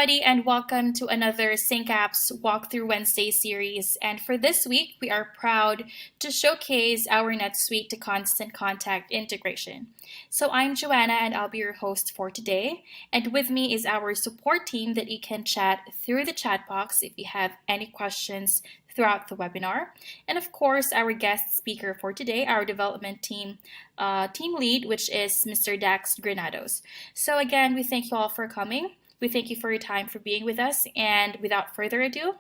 everybody, and welcome to another SyncApps Walkthrough Wednesday series. And for this week, we are proud to showcase our NetSuite to Constant Contact integration. So I'm Joanna, and I'll be your host for today. And with me is our support team that you can chat through the chat box if you have any questions throughout the webinar. And of course, our guest speaker for today, our development team lead, which is Mr. Dax Granados. So again, we thank you all for coming. We thank you for your time for being with us. And without further ado,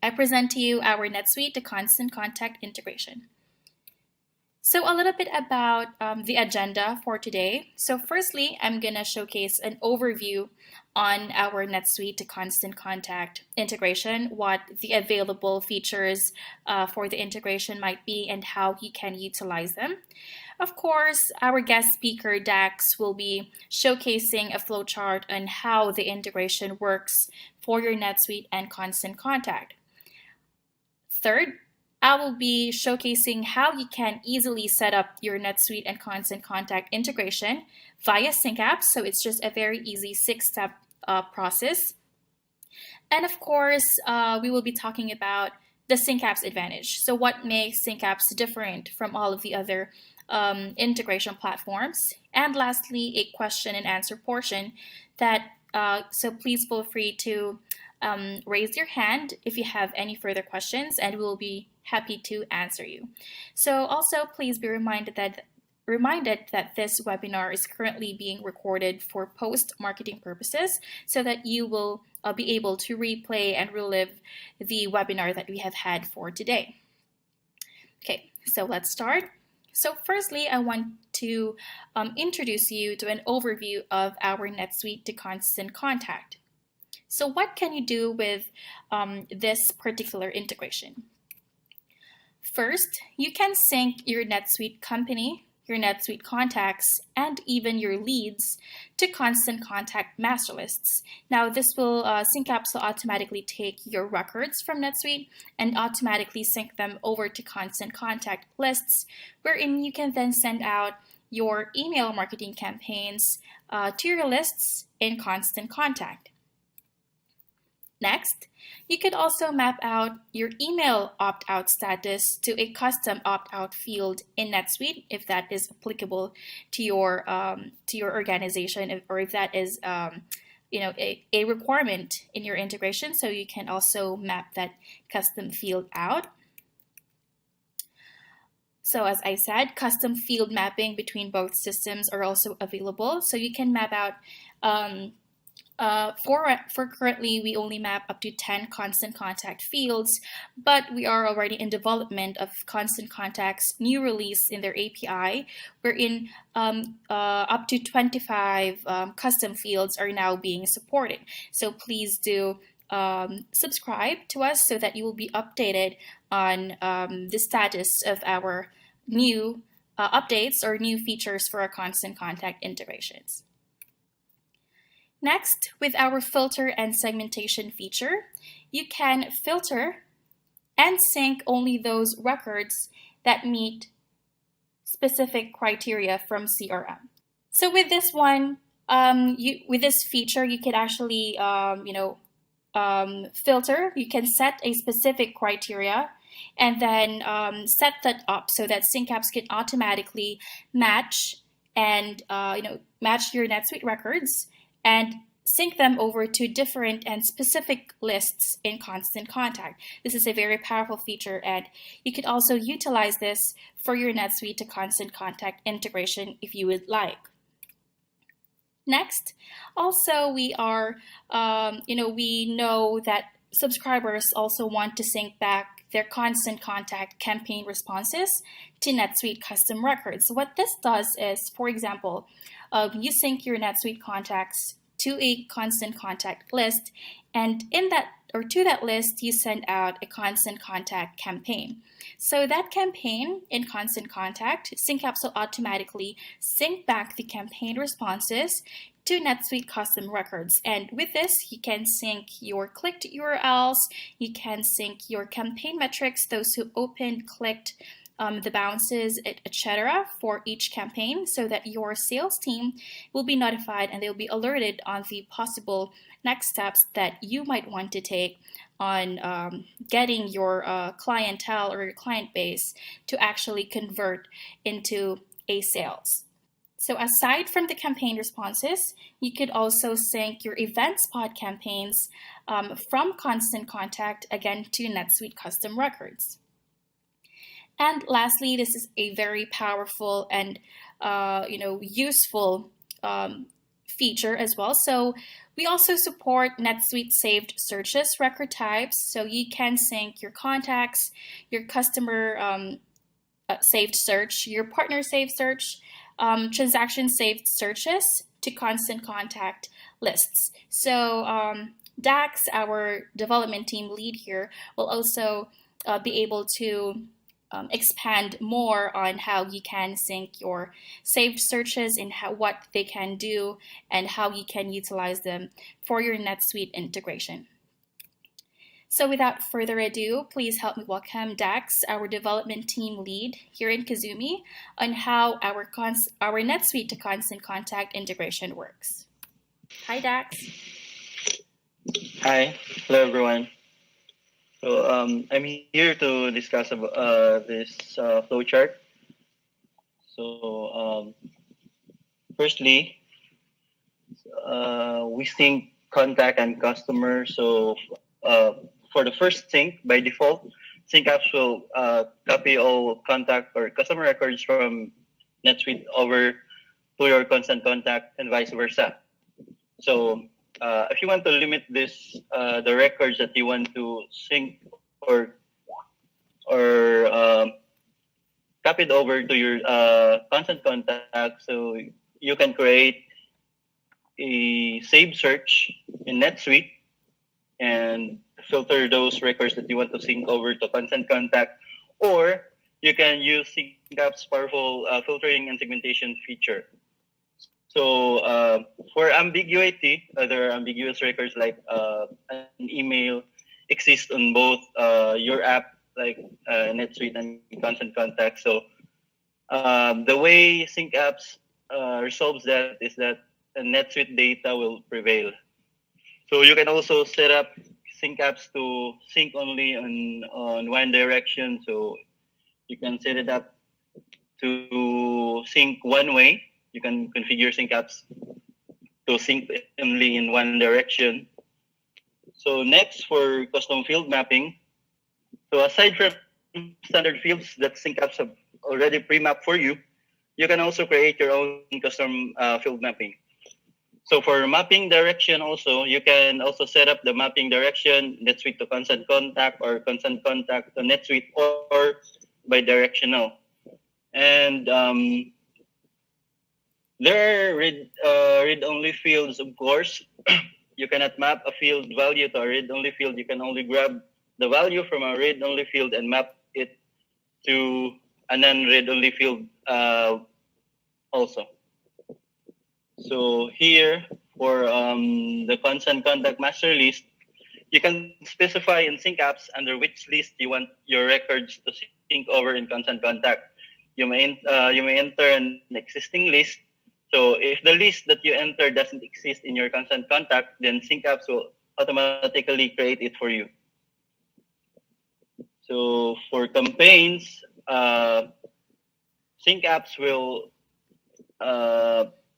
I present to you our NetSuite to Constant Contact integration. So a little bit about the agenda for today. So firstly, I'm going to showcase an overview on our NetSuite to Constant Contact integration, what the available features for the integration might be and how you can utilize them. Of course, our guest speaker, Dax, will be showcasing a flowchart on how the integration works for your NetSuite and Constant Contact. Third, I will be showcasing how you can easily set up your NetSuite and Constant Contact integration via SyncApps. So it's just a very easy 6-step process. And of course, we will be talking about the SyncApps advantage. So what makes SyncApps different from all of the other integration platforms? And lastly, a question and answer portion that, so please feel free to raise your hand if you have any further questions, and we'll be happy to answer you. So also please be reminded that this webinar is currently being recorded for post-marketing purposes so that you will be able to replay and relive the webinar that we have had for today. Okay, so let's start. So firstly, I want to introduce you to an overview of our NetSuite to Constant Contact. So what can you do with this particular integration? First, you can sync your NetSuite company, your NetSuite contacts, and even your leads to Constant Contact master lists. Now, this will SyncApps will automatically take your records from NetSuite and automatically sync them over to Constant Contact lists, wherein you can then send out your email marketing campaigns to your lists in Constant Contact. Next, you could also map out your email opt-out status to a custom opt-out field in NetSuite if that is applicable to your organization, or if that is a requirement in your integration. So you can also map that custom field out. So as I said, custom field mapping between both systems are also available. So you can map out for currently, we only map up to 10 Constant Contact fields, but we are already in development of Constant Contact's new release in their API, wherein up to 25 custom fields are now being supported. So please do subscribe to us so that you will be updated on the status of our new updates or new features for our Constant Contact integrations. Next, with our filter and segmentation feature, you can filter and sync only those records that meet specific criteria from CRM. So with this one, with this feature, you can actually, filter. You can set a specific criteria and then set that up so that SyncApps can automatically match and match your NetSuite records and sync them over to different and specific lists in Constant Contact. This is a very powerful feature, and you could also utilize this for your NetSuite to Constant Contact integration if you would like. Next, also we are, we know that subscribers also want to sync back their Constant Contact campaign responses to NetSuite custom records. So what this does is, for example, you sync your NetSuite contacts to a Constant Contact list, and to that list, you send out a Constant Contact campaign. So that campaign in Constant Contact, SyncApps will automatically sync back the campaign responses to NetSuite custom records. And with this, you can sync your clicked URLs, you can sync your campaign metrics, those who opened, clicked, the bounces, etc. for each campaign so that your sales team will be notified and they'll be alerted on the possible next steps that you might want to take on getting your clientele or your client base to actually convert into a sales. So aside from the campaign responses, you could also sync your event spot campaigns from Constant Contact again to NetSuite custom records. And lastly, this is a very powerful and useful feature as well. So we also support NetSuite saved searches record types, so you can sync your contacts, your customer saved search, your partner saved search, transaction saved searches to Constant Contact lists. So Dax, our development team lead here, will also be able to expand more on how you can sync your saved searches and what they can do and how you can utilize them for your NetSuite integration. So without further ado, please help me welcome Dax, our development team lead here in Cazoomi, on how our NetSuite to Constant Contact integration works. Hi, Dax. Hi, hello everyone. So I'm here to discuss about this flowchart. So firstly, we sync contact and customer. So for the first sync, by default, SyncApps will copy all contact or customer records from NetSuite over to your Constant Contact and vice versa. So if you want to limit this, the records that you want to sync or copied over to your Constant Contact, so you can create a save search in NetSuite and filter those records that you want to sync over to Constant Contact, or you can use SyncApps' powerful filtering and segmentation feature. So for ambiguity, there are ambiguous records like an email exist on both your app, like NetSuite and Constant Contact. So the way SyncApps resolves that is that NetSuite data will prevail. So you can also set up SyncApps to sync only on one direction. So you can set it up to sync one way. You can configure SyncApps to sync only in one direction. So next, for custom field mapping. So aside from standard fields that SyncApps have already pre-mapped for you, you can also create your own custom field mapping. So for mapping direction also, you can also set up the mapping direction, NetSuite to Constant Contact or Constant Contact to NetSuite or bi-directional. And there are read-only fields, of course. You cannot map a field value to a read-only field. You can only grab the value from a read-only field and map it to a non-read-only field also. So here, for the Constant Contact master list, you can specify in SyncApps under which list you want your records to sync over in Constant Contact. You may enter an existing list. So if the list that you enter doesn't exist in your Constant Contact, then SyncApps will automatically create it for you. So for campaigns, SyncApps will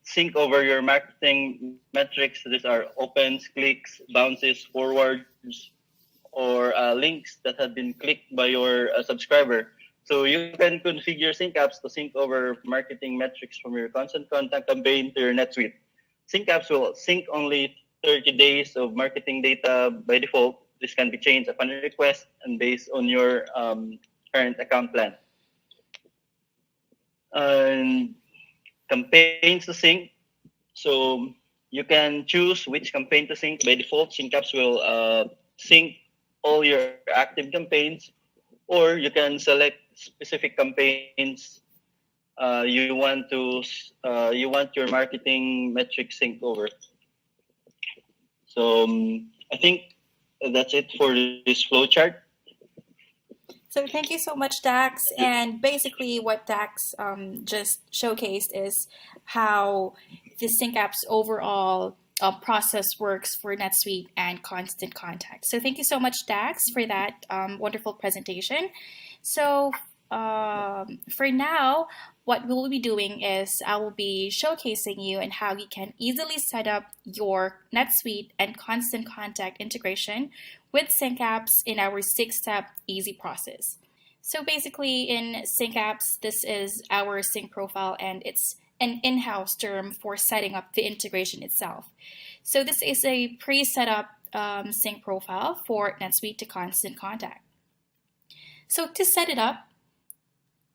sync over your marketing metrics. These are opens, clicks, bounces, forwards, or links that have been clicked by your subscriber. So you can configure SyncApps to sync over marketing metrics from your Constant Contact campaign to your NetSuite. SyncApps will sync only 30 days of marketing data by default. This can be changed upon request and based on your current account plan. And campaigns to sync. So you can choose which campaign to sync. By default, SyncApps will sync all your active campaigns, or you can select specific campaigns you want your marketing metrics sync over. So I think that's it for this flowchart. So thank you so much, Dax. And basically, what Dax just showcased is how the SyncApps overall process works for NetSuite and Constant Contact. So thank you so much, Dax, for that wonderful presentation. So for now, what we'll be doing is I will be showcasing you and how you can easily set up your NetSuite and Constant Contact integration with SyncApps in our 6-step easy process. So basically in SyncApps, this is our sync profile and it's an in-house term for setting up the integration itself. So this is a pre-set up sync profile for NetSuite to Constant Contact. So to set it up,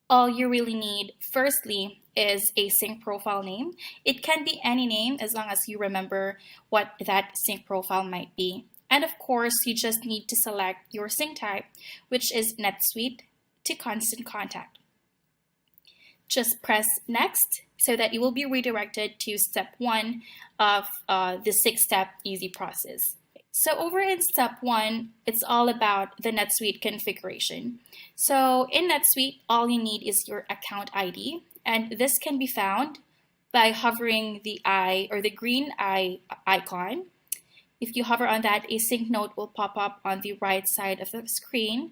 all you really need firstly is a sync profile name. It can be any name as long as you remember what that sync profile might be. And of course, you just need to select your sync type, which is NetSuite to Constant Contact. Just press Next so that you will be redirected to step 1 of the 6-step easy process. So over in step 1, it's all about the NetSuite configuration. So in NetSuite, all you need is your account ID, and this can be found by hovering the eye or the green eye icon. If you hover on that, a sync note will pop up on the right side of the screen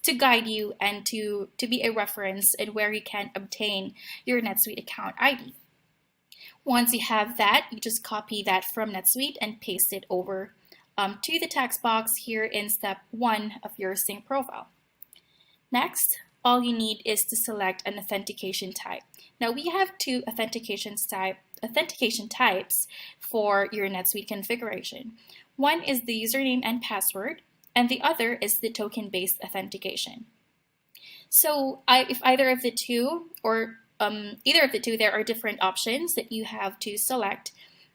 to guide you and to be a reference in where you can obtain your NetSuite account ID. Once you have that, you just copy that from NetSuite and paste it over to the text box here in step 1 of your sync profile. Next, all you need is to select an authentication type. Now we have 2 authentication types for your NetSuite configuration. One is the username and password, and the other is the token-based authentication. So if either of the two or either of the two, there are different options that you have to select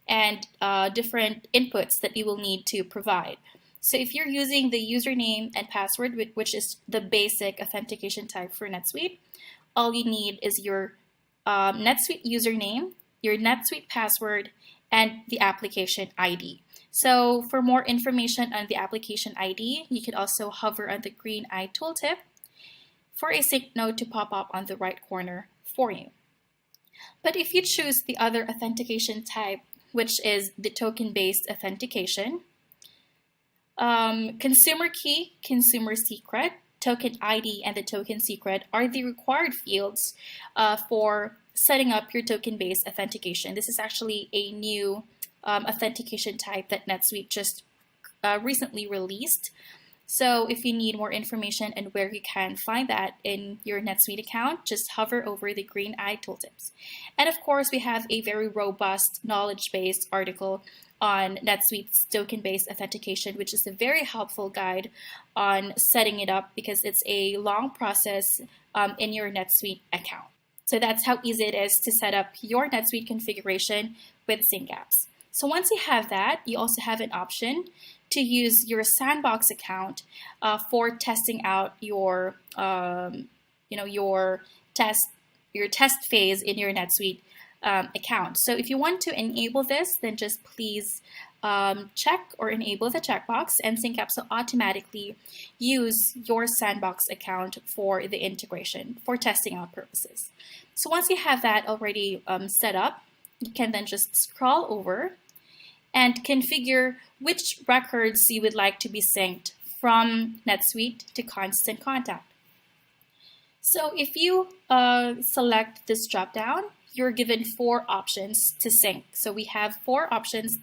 and different inputs that you will need to provide. So if you're using the username and password, which is the basic authentication type for NetSuite, all you need is your NetSuite username, your NetSuite password, and the application ID. So for more information on the application ID, you can also hover on the green eye tooltip for a sync note to pop up on the right corner for you. But if you choose the other authentication type, which is the token-based authentication, consumer key, consumer secret, token ID, and the token secret are the required fields for setting up your token-based authentication. This is actually a new authentication type that NetSuite just recently released. So if you need more information and where you can find that in your NetSuite account, just hover over the green eye tooltips. And of course, we have a very robust knowledge-based article on NetSuite's token-based authentication, which is a very helpful guide on setting it up because it's a long process in your NetSuite account. So that's how easy it is to set up your NetSuite configuration with SyncApps. So once you have that, you also have an option to use your sandbox account for testing out your, your test phase in your NetSuite account. So if you want to enable this, then just please check or enable the checkbox, and SyncApps will automatically use your sandbox account for the integration for testing out purposes. So once you have that already set up, you can then just scroll over and configure which records you would like to be synced from NetSuite to Constant Contact. So if you select this dropdown, you're given 4 options to sync. So we have 4 options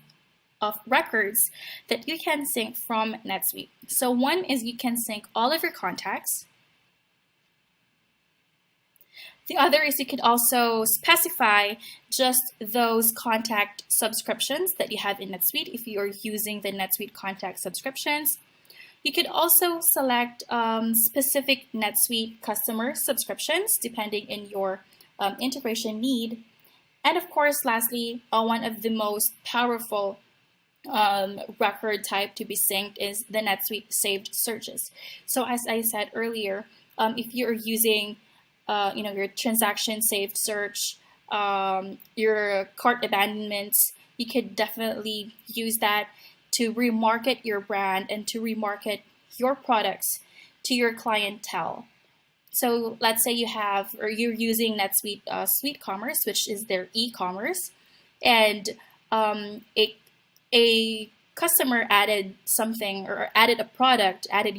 of records that you can sync from NetSuite. So one is you can sync all of your contacts. The other is you could also specify just those contact subscriptions that you have in NetSuite if you are using the NetSuite contact subscriptions. You could also select specific NetSuite customer subscriptions depending on your integration need. And of course, lastly, one of the most powerful record type to be synced is the NetSuite saved searches. So as I said earlier, if you're using your transaction saved search, your cart abandonments, you could definitely use that to remarket your brand and to remarket your products to your clientele. So let's say you have, or you're using NetSuite SuiteCommerce, which is their e-commerce, and a customer added something or added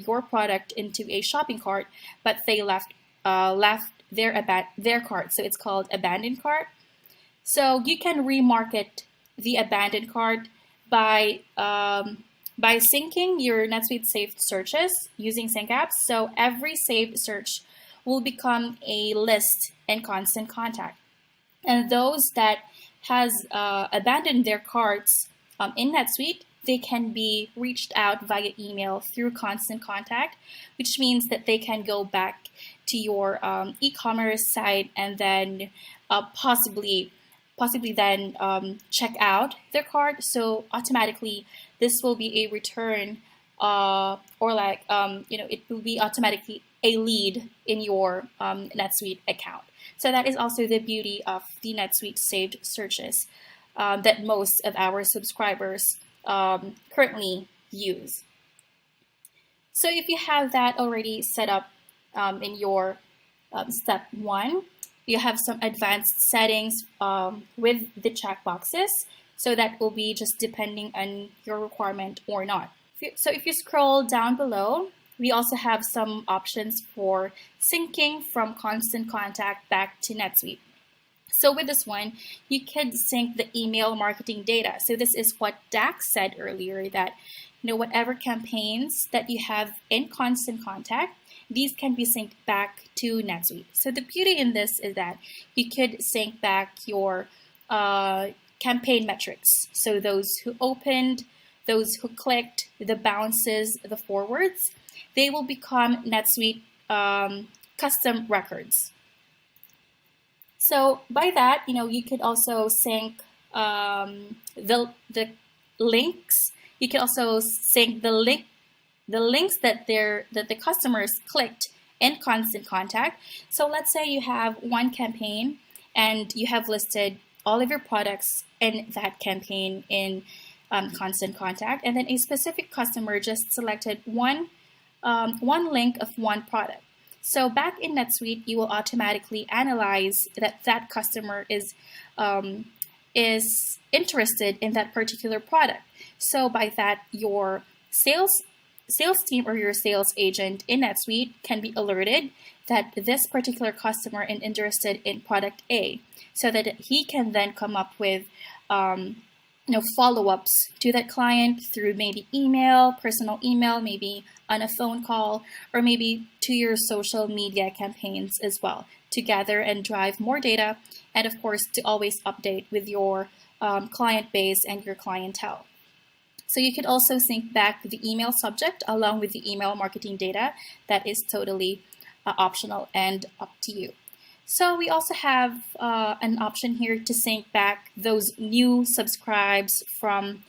your product into a shopping cart, but they left their cart. So it's called abandoned cart. So you can remarket the abandoned cart by syncing your NetSuite saved searches using SyncApps. So every saved search will become a list in Constant Contact. And those that has abandoned their carts in NetSuite, they can be reached out via email through Constant Contact, which means that they can go back to your e-commerce site and then possibly then check out their cart. So automatically, this will be a return it will be automatically a lead in your NetSuite account. So that is also the beauty of the NetSuite saved searches that most of our subscribers currently use. So if you have that already set up in your step 1, you have some advanced settings with the checkboxes. So that will be just depending on your requirement or not. So if you scroll down below, we also have some options for syncing from Constant Contact back to NetSuite. So with this one, you could sync the email marketing data. So this is what Dax said earlier, that whatever campaigns that you have in Constant Contact, these can be synced back to NetSuite. So the beauty in this is that you could sync back your campaign metrics. So those who opened, those who clicked, the bounces, the forwards, they will become NetSuite custom records. So by that, you could also sync the links. You can also sync the links that the customers clicked in Constant Contact. So let's say you have one campaign and you have listed all of your products in that campaign in Constant Contact, and then a specific customer just selected one link of one product. So back in NetSuite, you will automatically analyze that customer is interested in that particular product. So by that, your sales team or your sales agent in NetSuite can be alerted that this particular customer is interested in product A, so that he can then come up with follow-ups to that client through maybe email, personal email, maybe on a phone call, or maybe to your social media campaigns as well, to gather and drive more data, and of course to always update with your client base and your clientele. So you could also sync back the email subject along with the email marketing data. That is totally optional and up to you. So we also have an option here to sync back those new subscribes from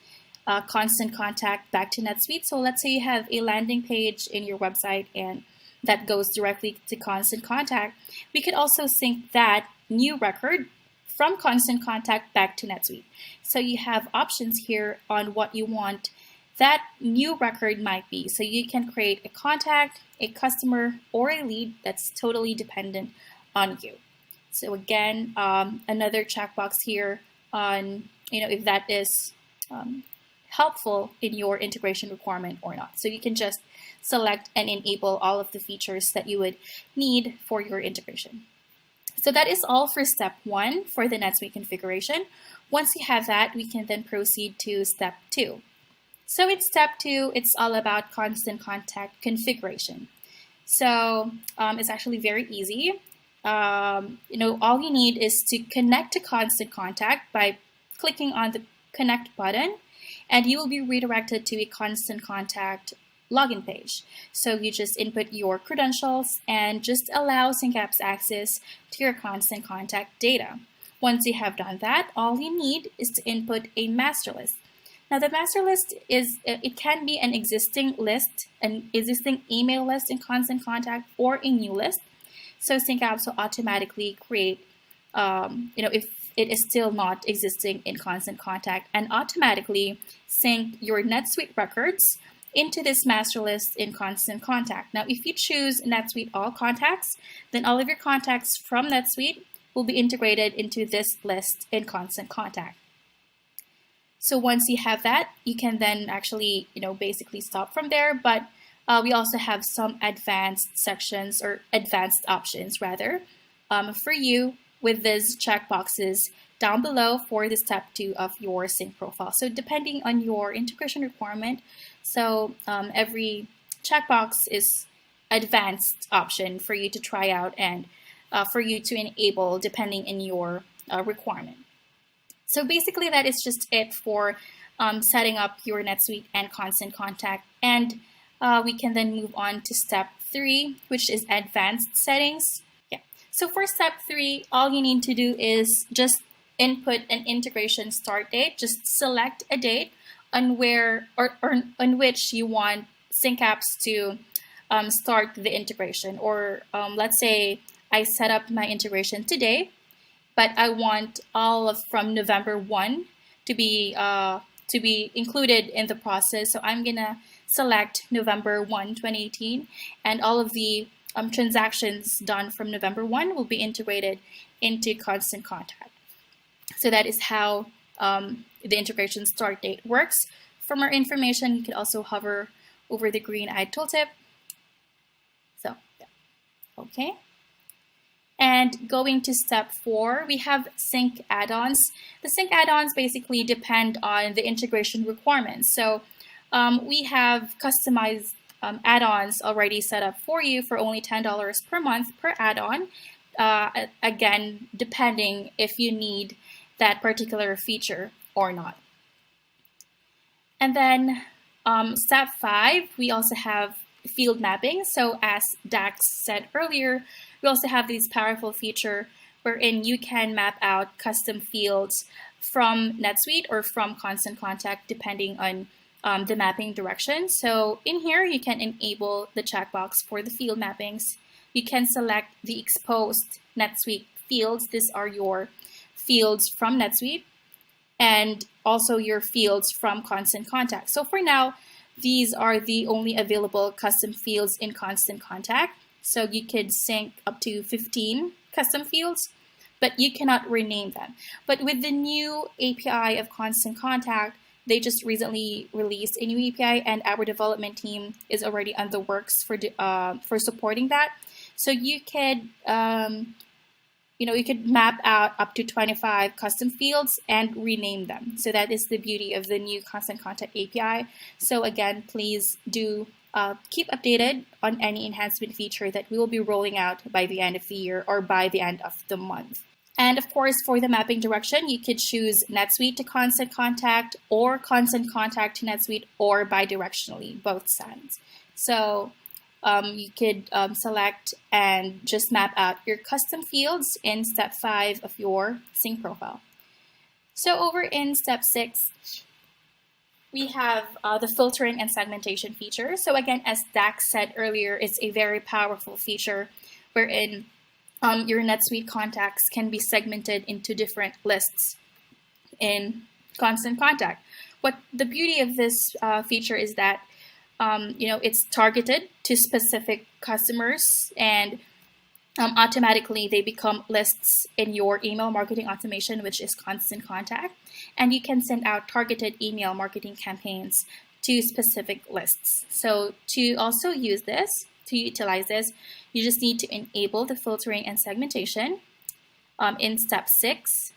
Constant Contact back to NetSuite. So let's say you have a landing page in your website and that goes directly to Constant Contact. We could also sync that new record from Constant Contact back to NetSuite. So you have options here on what you want that new record might be. So you can create a contact, a customer, or a lead that's totally dependent on you. So again, another checkbox here on if that is helpful in your integration requirement or not. So you can just select and enable all of the features that you would need for your integration. So that is all for step 1 for the NetSuite configuration. Once you have that, we can then proceed to step 2. So in step 2, it's all about Constant Contact configuration. So it's actually very easy. All you need is to connect to Constant Contact by clicking on the connect button, and you will be redirected to a Constant Contact login page. So you just input your credentials and just allow SyncApps access to your Constant Contact data. Once you have done that, all you need is to input a master list. Now the master list it can be an existing list, an existing email list in Constant Contact, or a new list. So SyncApps will automatically create, if it is still not existing in Constant Contact, and automatically sync your NetSuite records into this master list in Constant Contact. Now, if you choose NetSuite All Contacts, then all of your contacts from NetSuite will be integrated into this list in Constant Contact. So once you have that, you can then actually, basically stop from there. But we also have some advanced sections, or advanced options rather, for you with these checkboxes down below for the step 2 of your sync profile. So depending on your integration requirement, so every checkbox is advanced option for you to try out and for you to enable depending on your requirement. So basically that is just it for setting up your NetSuite and Constant Contact. And we can then move on to step 3, which is advanced settings. Yeah. So for step 3, all you need to do is just input an integration start date. Just select a date on where or on which you want SyncApps to start the integration. Or let's say I set up my integration today, but I want all of from November 1 to be included in the process. So I'm gonna select November 1, 2018, and all of the transactions done from November 1 will be integrated into Constant Contact. So that is how the integration start date works. For more information, you can also hover over the green-eyed tooltip. So, yeah. Okay. And going to step 4, we have sync add-ons. The sync add-ons basically depend on the integration requirements. So we have customized add-ons already set up for you for only $10 per month per add-on. Again, depending if you need that particular feature or not. And then step 5, we also have field mapping. So as Dax said earlier, we also have this powerful feature wherein you can map out custom fields from NetSuite or from Constant Contact depending on the mapping direction. So in here, you can enable the checkbox for the field mappings. You can select the exposed NetSuite fields. These are your fields from NetSuite and also your fields from Constant Contact. So for now, these are the only available custom fields in Constant Contact. So you could sync up to 15 custom fields, but you cannot rename them. But with the new API of Constant Contact, they just recently released a new API, and our development team is already on the works for supporting that. So you could you could map out up to 25 custom fields and rename them. So that is the beauty of the new Constant Contact API. So again, please do keep updated on any enhancement feature that we will be rolling out by the end of the year or by the end of the month. And of course, for the mapping direction, you could choose NetSuite to Constant Contact or Constant Contact to NetSuite or bidirectionally, both sides. So you could select and just map out your custom fields in step 5 of your sync profile. So over in step 6, we have the filtering and segmentation feature. So again, as Dax said earlier, it's a very powerful feature wherein your NetSuite contacts can be segmented into different lists in Constant Contact. What the beauty of this feature is that it's targeted to specific customers, and automatically they become lists in your email marketing automation, which is Constant Contact, and you can send out targeted email marketing campaigns to specific lists. So to also use this, to utilize this, you just need to enable the filtering and segmentation in step 6.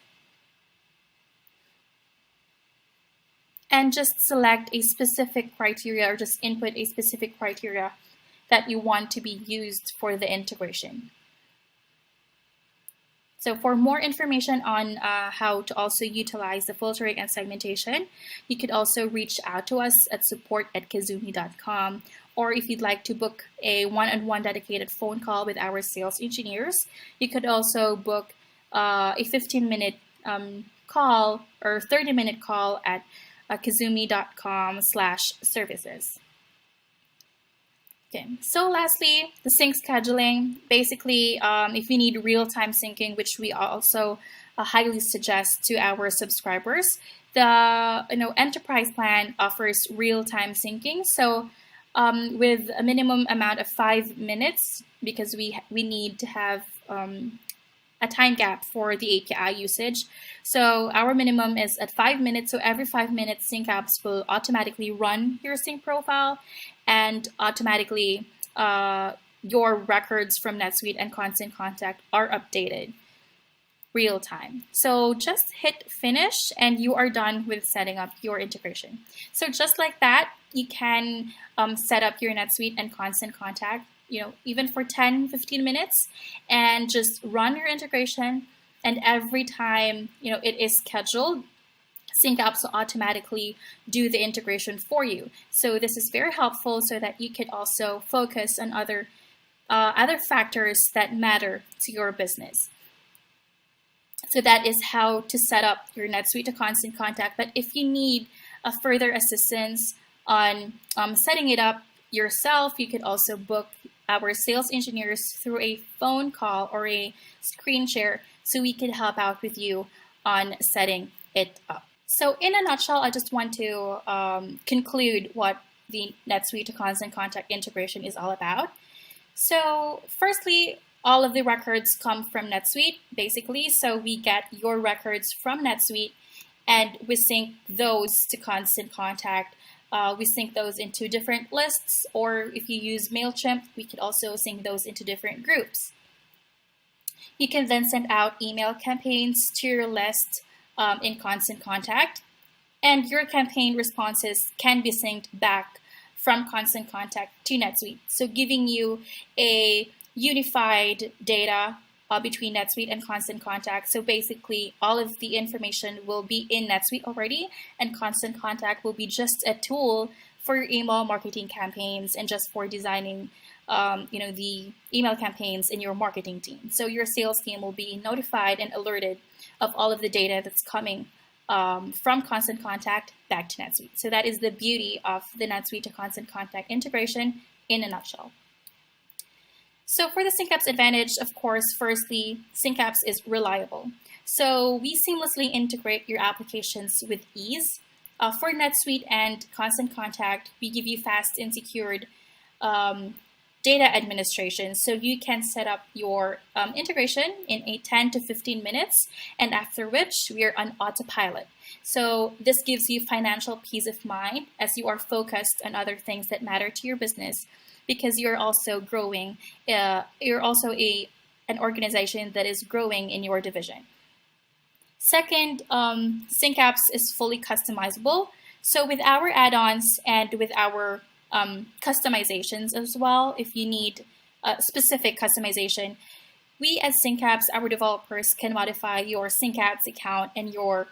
And just select a specific criteria or just input a specific criteria that you want to be used for the integration. So for more information on how to also utilize the filtering and segmentation, you could also reach out to us at support@cazoomi.com. Or if you'd like to book a one-on-one dedicated phone call with our sales engineers, you could also book a 15-minute call or 30-minute call at Cazoomi.com/services. Okay, so lastly, the sync scheduling. Basically, if you need real-time syncing, which we also highly suggest to our subscribers. The enterprise plan offers real-time syncing, so with a minimum amount of 5 minutes, because we need to have a time gap for the API usage. So our minimum is at 5 minutes. So every 5 minutes, SyncApps will automatically run your sync profile, and automatically your records from NetSuite and Constant Contact are updated real time. So just hit finish and you are done with setting up your integration. So just like that, you can set up your NetSuite and Constant Contact, even for 10-15 minutes, and just run your integration. And every time it is scheduled, SyncApps will automatically do the integration for you. So this is very helpful so that you could also focus on other factors that matter to your business. So that is how to set up your NetSuite to Constant Contact. But if you need further assistance on setting it up yourself, you could also book our sales engineers through a phone call or a screen share, so we could help out with you on setting it up. So in a nutshell, I just want to conclude what the NetSuite to Constant Contact integration is all about. So firstly, all of the records come from NetSuite, basically. So we get your records from NetSuite, and we sync those to Constant Contact. We sync those into different lists, or if you use Mailchimp, we could also sync those into different groups. You can then send out email campaigns to your list in Constant Contact, and your campaign responses can be synced back from Constant Contact to NetSuite. So giving you a unified data between NetSuite and Constant Contact. So basically, all of the information will be in NetSuite already, and Constant Contact will be just a tool for your email marketing campaigns and just for designing, the email campaigns in your marketing team. So your sales team will be notified and alerted of all of the data that's coming from Constant Contact back to NetSuite. So that is the beauty of the NetSuite to Constant Contact integration in a nutshell. So for the SyncApps advantage, of course, firstly, SyncApps is reliable. So we seamlessly integrate your applications with ease. For NetSuite and Constant Contact, we give you fast and secured data administration. So you can set up your integration in a 10 to 15 minutes, and after which we are on autopilot. So this gives you financial peace of mind as you are focused on other things that matter to your business, because you're also growing. You're also an organization that is growing in your division. Second, SyncApps is fully customizable. So with our add-ons and with our customizations as well, if you need specific customization, we as SyncApps, our developers, can modify your SyncApps account and your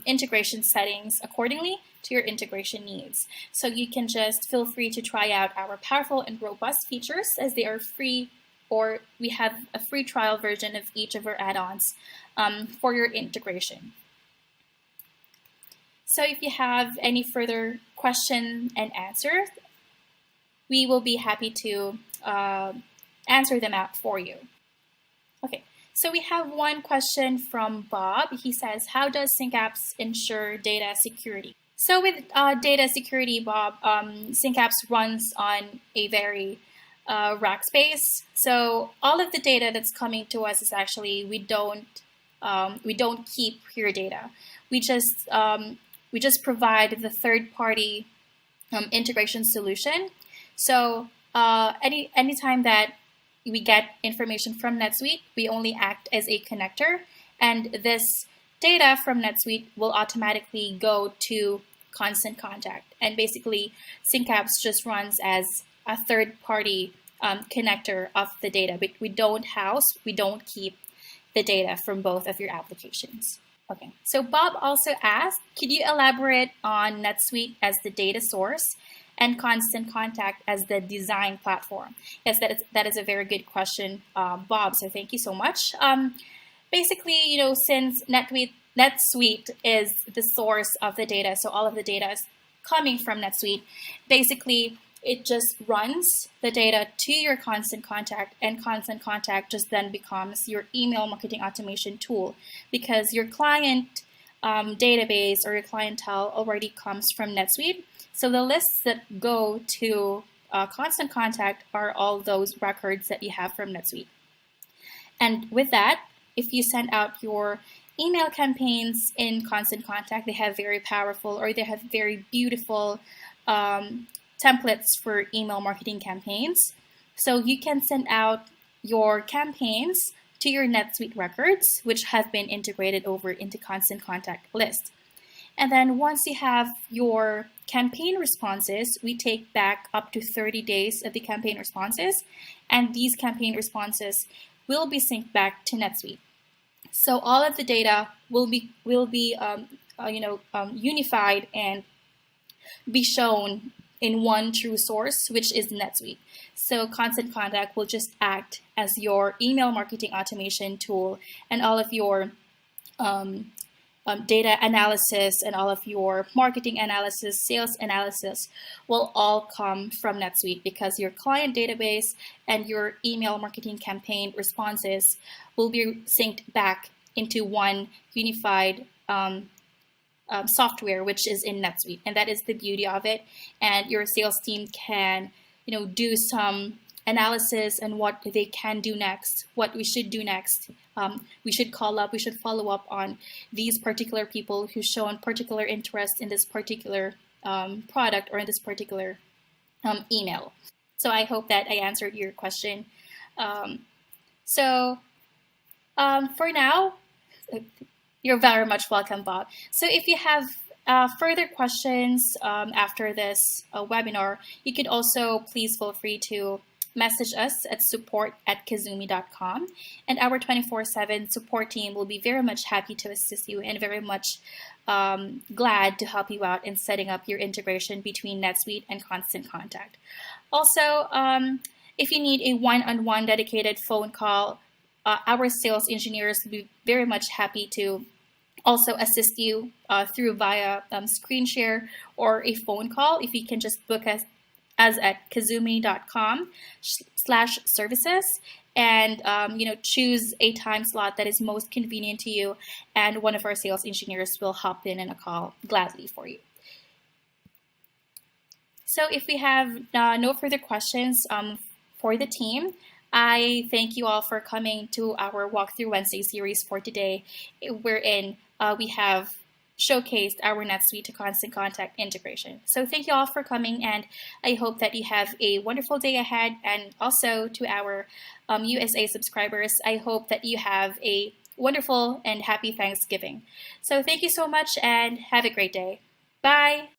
integration settings accordingly to your integration needs. So you can just feel free to try out our powerful and robust features, as they are free, or we have a free trial version of each of our add-ons for your integration. So if you have any further questions and answers, we will be happy to answer them out for you. Okay, so we have one question from Bob. He says, how does SyncApps ensure data security? So with data security, Bob, SyncApps runs on a very rack space. So all of the data that's coming to us is actually, we don't keep your data. We just provide the third-party integration solution. So anytime that we get information from NetSuite, we only act as a connector, and this data from NetSuite will automatically go to Constant Contact. And basically, SyncApps just runs as a third-party connector of the data, but we don't keep the data from both of your applications. Okay, so Bob also asked, could you elaborate on NetSuite as the data source and Constant Contact as the design platform? Yes, that is a very good question, Bob, so thank you so much. Basically, since NetSuite is the source of the data, so all of the data is coming from NetSuite, basically it just runs the data to your Constant Contact, and Constant Contact just then becomes your email marketing automation tool, because your client database or your clientele already comes from NetSuite. So the lists that go to Constant Contact are all those records that you have from NetSuite. And with that, if you send out your email campaigns in Constant Contact, they have very powerful, or they have very beautiful templates for email marketing campaigns. So you can send out your campaigns to your NetSuite records, which have been integrated over into Constant Contact list. And then once you have your campaign responses, we take back up to 30 days of the campaign responses, and these campaign responses will be synced back to NetSuite. So all of the data will be unified and be shown in one true source, which is NetSuite. So Constant Contact will just act as your email marketing automation tool, and all of your data analysis and all of your marketing analysis, sales analysis will all come from NetSuite, because your client database and your email marketing campaign responses will be synced back into one unified software, which is in NetSuite. And that is the beauty of it. And your sales team can do some analysis and what they can do next, what we should do next. We should call up, we should follow up on these particular people who shown particular interest in this particular product or in this particular email. So I hope that I answered your question. For now, you're very much welcome, Bob. So if you have further questions after this webinar, you could also please feel free to message us at support@cazoomi.com, and our 24/7 support team will be very much happy to assist you and very much glad to help you out in setting up your integration between NetSuite and Constant Contact. Also, if you need a one-on-one dedicated phone call, our sales engineers will be very much happy to also assist you via screen share or a phone call. If you can just book us at Cazoomi.com/services and choose a time slot that is most convenient to you, and one of our sales engineers will hop in a call gladly for you. So if we have no further questions for the team, I thank you all for coming to our Walkthrough Wednesday series for today, wherein we have showcased our NetSuite to Constant Contact integration. So thank you all for coming, and I hope that you have a wonderful day ahead. And also to our USA subscribers, I hope that you have a wonderful and happy Thanksgiving. So thank you so much and have a great day. Bye.